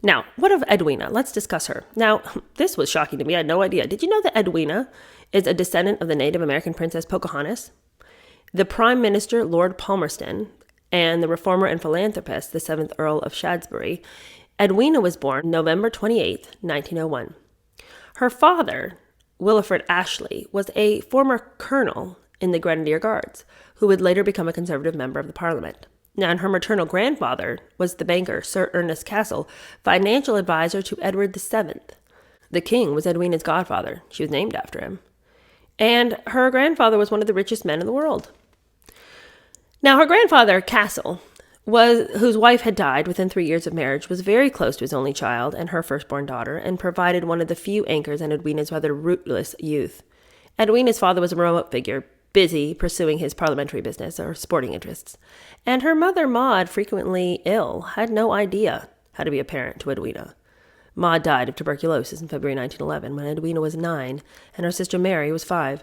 Now, what of Edwina? Let's discuss her. Now, this was shocking to me. I had no idea. Did you know that Edwina is a descendant of the Native American princess Pocahontas? The Prime Minister, Lord Palmerston, and the reformer and philanthropist, the 7th Earl of Shaftesbury, Edwina was born November 28, 1901. Her father, Wilfred Ashley, was a former colonel in the Grenadier Guards, who would later become a Conservative member of the Parliament. Now, and her maternal grandfather was the banker, Sir Ernest Cassel, financial advisor to Edward VII. The king was Edwina's godfather. She was named after him. And her grandfather was one of the richest men in the world. Now, her grandfather, Cassel, whose wife had died within 3 years of marriage, was very close to his only child and her firstborn daughter, and provided one of the few anchors in Edwina's rather rootless youth. Edwina's father was a remote figure, busy pursuing his parliamentary business or sporting interests. And her mother, Maud, frequently ill, had no idea how to be a parent to Edwina. Maud died of tuberculosis in February 1911 when Edwina was 9 and her sister Mary was 5.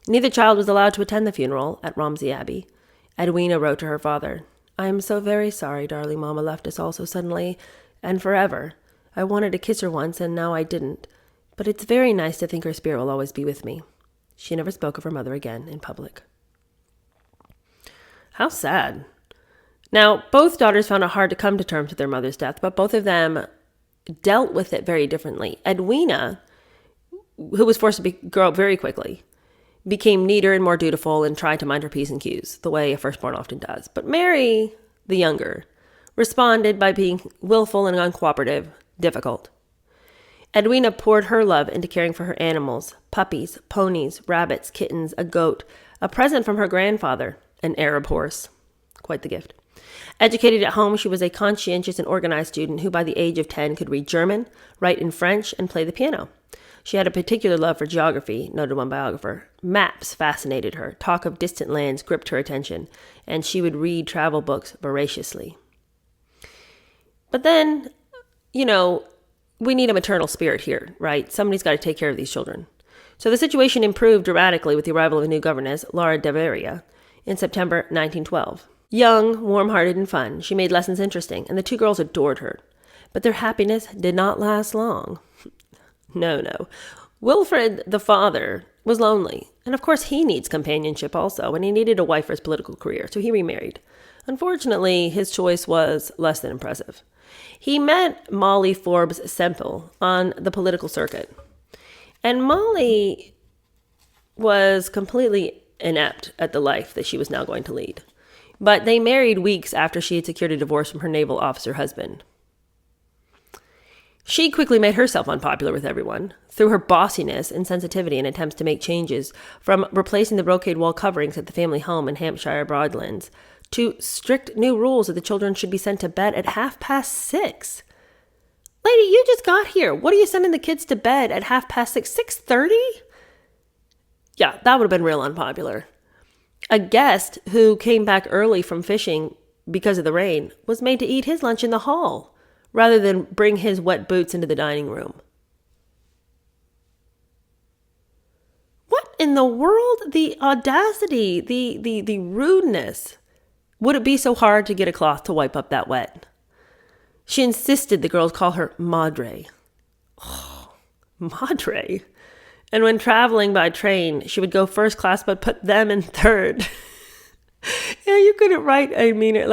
Neither child was allowed to attend the funeral at Romsey Abbey. Edwina wrote to her father, "I am so very sorry darling Mama left us all so suddenly and forever. I wanted to kiss her once and now I didn't. But it's very nice to think her spirit will always be with me." She never spoke of her mother again in public. How sad. Now, both daughters found it hard to come to terms with their mother's death, but both of them dealt with it very differently. Edwina, who was forced to grow up very quickly, became neater and more dutiful and tried to mind her P's and Q's, the way a firstborn often does. But Mary, the younger, responded by being willful and uncooperative, difficult. Edwina poured her love into caring for her animals, puppies, ponies, rabbits, kittens, a goat, a present from her grandfather, an Arab horse. Quite the gift. Educated at home, she was a conscientious and organized student who by the age of 10 could read German, write in French, and play the piano. She had a particular love for geography, noted one biographer. Maps fascinated her. Talk of distant lands gripped her attention, and she would read travel books voraciously. But then, we need a maternal spirit here, right? Somebody's got to take care of these children. So the situation improved dramatically with the arrival of a new governess, Laura Deveria, in September 1912. Young, warm-hearted, and fun, she made lessons interesting, and the two girls adored her. But their happiness did not last long. No. Wilfred, the father, was lonely, and of course he needs companionship also, and he needed a wife for his political career, so he remarried. Unfortunately, his choice was less than impressive. He met Molly Forbes Semple on the political circuit. And Molly was completely inept at the life that she was now going to lead. But they married weeks after she had secured a divorce from her naval officer husband. She quickly made herself unpopular with everyone through her bossiness and sensitivity in attempts to make changes, from replacing the brocade wall coverings at the family home in Hampshire Broadlands to strict new rules that the children should be sent to bed at 6:30. Lady, you just got here. What are you sending the kids to bed at 6:30? 6:30? Yeah, that would have been real unpopular. A guest who came back early from fishing because of the rain was made to eat his lunch in the hall rather than bring his wet boots into the dining room. What in the world? The audacity, the rudeness. Would it be so hard to get a cloth to wipe up that wet? She insisted the girls call her Madre. Oh, Madre. And when traveling by train, she would go first class but put them in third. Yeah, you couldn't write a meaner.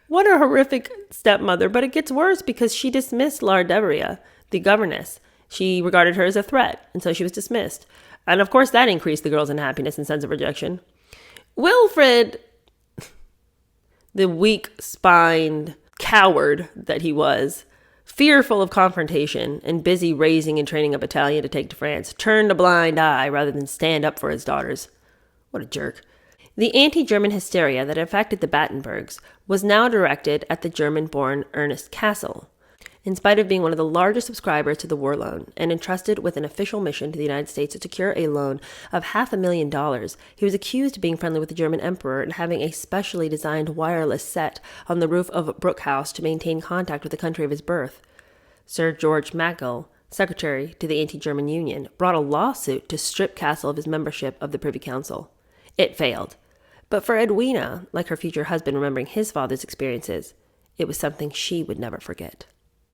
What a horrific stepmother. But it gets worse because she dismissed Laura Deveria, the governess. She regarded her as a threat, and so she was dismissed. And of course, that increased the girls' unhappiness and sense of rejection. Wilfred, the weak-spined coward that he was, fearful of confrontation and busy raising and training a battalion to take to France, turned a blind eye rather than stand up for his daughters. What a jerk. The anti-German hysteria that affected the Battenbergs was now directed at the German-born Ernest Cassel. In spite of being one of the largest subscribers to the war loan and entrusted with an official mission to the United States to secure a loan of $500,000, he was accused of being friendly with the German emperor and having a specially designed wireless set on the roof of Brooke House to maintain contact with the country of his birth. Sir George Macgill, secretary to the anti-German Union, brought a lawsuit to strip Cassel of his membership of the Privy Council. It failed. But for Edwina, like her future husband remembering his father's experiences, it was something she would never forget.